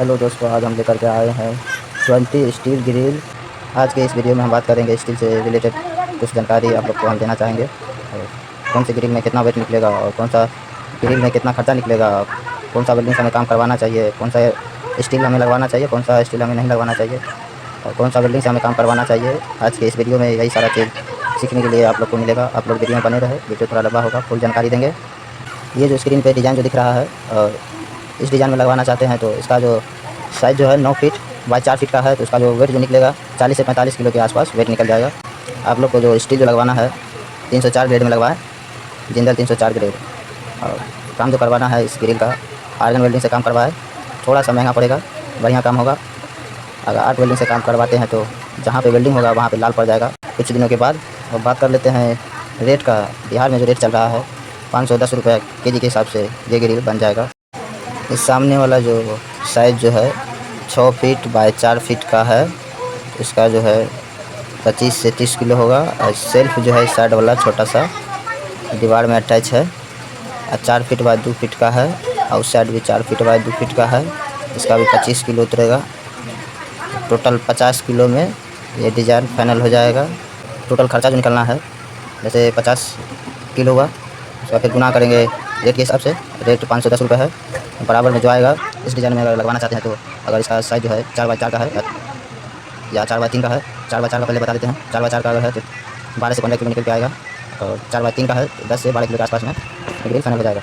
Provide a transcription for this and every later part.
Hello दोस्तों, आज हम लेकर के आए हैं 20 स्टील ग्रिल। आज के इस वीडियो में हम बात करेंगे स्टील से रिलेटेड कुछ जानकारी आप लोग को हम देना चाहेंगे। और कौन सी ग्रिल में कितना वेट निकलेगा और कौन सा ग्रिल में कितना खर्चा निकलेगा, कौन सा वेल्डिंग से हमें काम करवाना चाहिए, कौन सा स्टील हमें लगवाना चाहिए, कौन सा स्टील हमें नहीं लगवाना चाहिए और कौन सा वेल्डिंग से हमें काम करवाना चाहिए। आज के इस वीडियो में यही सारा चीज़ सीखने के लिए आप लोग को मिलेगा। आप लोग वीडियो में बने रहे, वीडियो थोड़ा लंबा होगा, फुल जानकारी देंगे। ये जो स्क्रीन पे डिज़ाइन जो दिख रहा है और इस डिज़ाइन में लगवाना चाहते हैं तो इसका जो साइज़ जो है 9 फीट बाय 4 फीट का है। तो उसका जो वेट जो निकलेगा 40 से 45 किलो के आसपास वेट निकल जाएगा। आप लोग को जो स्टील जो लगवाना है 304 ग्रेड में लगवाएं, जिंदल 304 ग्रेड। और काम जो करवाना है इस ग्रिल का आयरन वेल्डिंग से काम करवाएं। थोड़ा सा महंगा पड़ेगा, बढ़िया काम होगा। अगर आर्ट वेल्डिंग से काम करवाते हैं तो जहाँ पे वेल्डिंग होगा वहाँ पे लाल पड़ जाएगा कुछ दिनों के बाद। और बात कर लेते हैं रेट का। बिहार में जो रेट चल रहा है 510 रुपये के जी के हिसाब से ये ग्रिल बन जाएगा। इस सामने वाला जो साइज़ जो है 6 फीट बाय 4 फीट का है। इसका जो है 25 से 30 किलो होगा। और सेल्फ जो है साइड वाला छोटा सा दीवार में अटैच है और 4 फीट बाय 2 फीट का है। और उस साइड भी 4 फीट बाय 2 फीट का है। इसका भी 25 किलो उतरेगा। टोटल 50 किलो में ये डिज़ाइन फाइनल हो जाएगा। टोटल खर्चा जो निकलना है जैसे 50 किलो हुआ, उसका फिर गुना करेंगे रेट के हिसाब से। रेट 510 रुपये है। बराबर में जो आएगा इस डिज़ाइन में अगर लगवाना चाहते हैं तो अगर इसका साइज़ जो है 4 बाय 4 का है या 4 बाय 3 का है। 4 बाय 4 का पहले बता देते हैं। 4 बाय 4 का अगर है तो 12 से 15 किलो निकल के आएगा। और 4 बाय 3 का है तो 10 से 12 किलो के आसपास में ग्रिल फाइनल हो जाएगा।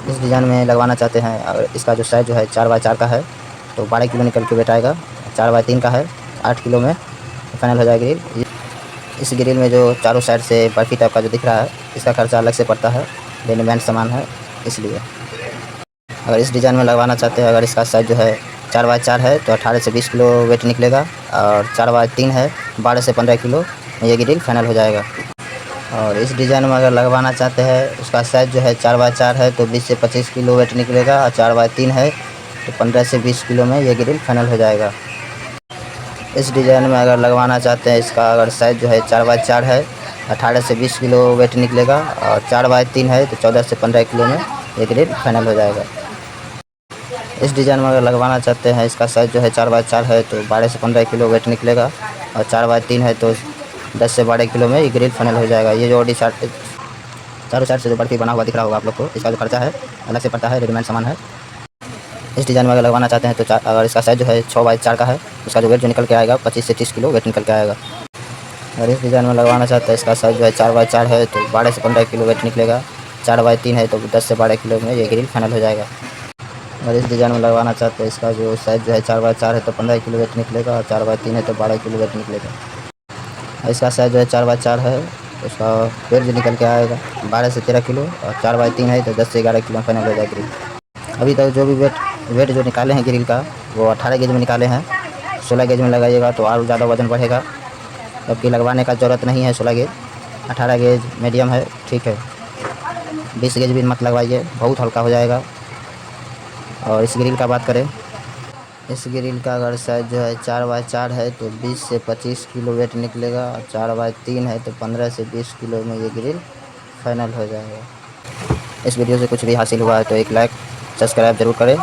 इस डिज़ाइन में लगवाना चाहते हैं अगर इसका जो साइज़ जो है 4 बाय 4 का है तो 12 किलो निकल के वेट आएगा। 4 बाय 3 का है 8 किलो में फाइनल हो जाएगा ग्रिल। इस ग्रिल में जो चारों साइड से बर्फी टाइप का जो दिख रहा है इसका खर्चा अलग से पड़ता है, रेडीमेड सामान है इसलिए। अगर इस डिज़ाइन में लगवाना चाहते हैं, अगर इसका साइज़ जो है 4 बाय 4 है तो 18 से 20 किलो वेट निकलेगा। और 4 बाय 3 है 12 से 15 किलो ये ग्रिल फाइनल हो जाएगा। और इस डिज़ाइन में अगर लगवाना चाहते हैं उसका साइज़ जो है 4 बाय 4 है तो 20 से 25 किलो वेट निकलेगा। और 4 बाय 3 है तो 15 से 20 किलो में ये ग्रिल फाइनल हो जाएगा। इस डिज़ाइन में अगर लगवाना चाहते हैं इसका अगर साइज़ जो है 4 बाय 4 है 18 से 20 किलो वेट निकलेगा। और 4 बाय 3 है तो 14 से 15 किलो में ये ग्रिल फाइनल हो जाएगा। इस डिज़ाइन में अगर लगवाना चाहते हैं इसका साइज़ जो है 4 बाय 4 है तो 12 से 15 किलो वेट निकलेगा। और 4 बाय 3 है तो 10 से 12 किलो में ये ग्रिल फाइनल हो जाएगा। ये जो चारों साइड से जो बर्फी बना हुआ दिख रहा होगा आप लोग को, इसका जो खर्चा है अलग से पड़ता है, रेडीमेड सामान है। इस डिज़ाइन में अगर लगवाना चाहते हैं तो अगर इसका साइज़ जो है 6 बाय 4 का है उसका जो वेट जो निकल के आएगा 25 से 30 किलो वेट निकल के आएगा। अगर इस डिज़ाइन में लगवाना चाहते हैं इसका साइज़ जो है 4 बाय 4 है तो 12 से 15 किलो वेट निकलेगा। 4 बाय 3 है तो 10 से 12 किलो में ये ग्रिल फाइनल हो जाएगा। अगर इस डिज़ाइन में लगवाना चाहते हैं इसका जो साइज़ जो है 4 बाय 4 है तो 15 किलो वेट निकलेगा। और 4 बाय 3 है तो 12 किलो वेट निकलेगा। और इसका साइज़ जो है 4 बाय 4 है उसका वेट जो निकल के आएगा 12 से 13 किलो। और 4 बाय 3 है तो 10 से 11 किलो फाइनल हो जाएगा ग्रिल। अभी तक जो भी वेट जो निकाले हैं ग्रिल का वो 18 गेज में निकाले हैं। 16 गेज में लगाइएगा तो और ज़्यादा वज़न बढ़ेगा, जबकि लगवाने का ज़रूरत नहीं है 16 गेज। 18 गेज मीडियम है, ठीक है। 20 गेज भी मत लगवाइए, बहुत हल्का हो जाएगा। और इस ग्रिल का बात करें, इस ग्रिल का अगर साइज़ जो है 4 बाय 4 है तो 20 से 25 किलो वेट निकलेगा। और 4 बाय 3 है तो 15 से 20 किलो में ये ग्रिल फाइनल हो जाएगा। इस वीडियो से कुछ भी हासिल हुआ है तो एक लाइक सब्सक्राइब ज़रूर करें।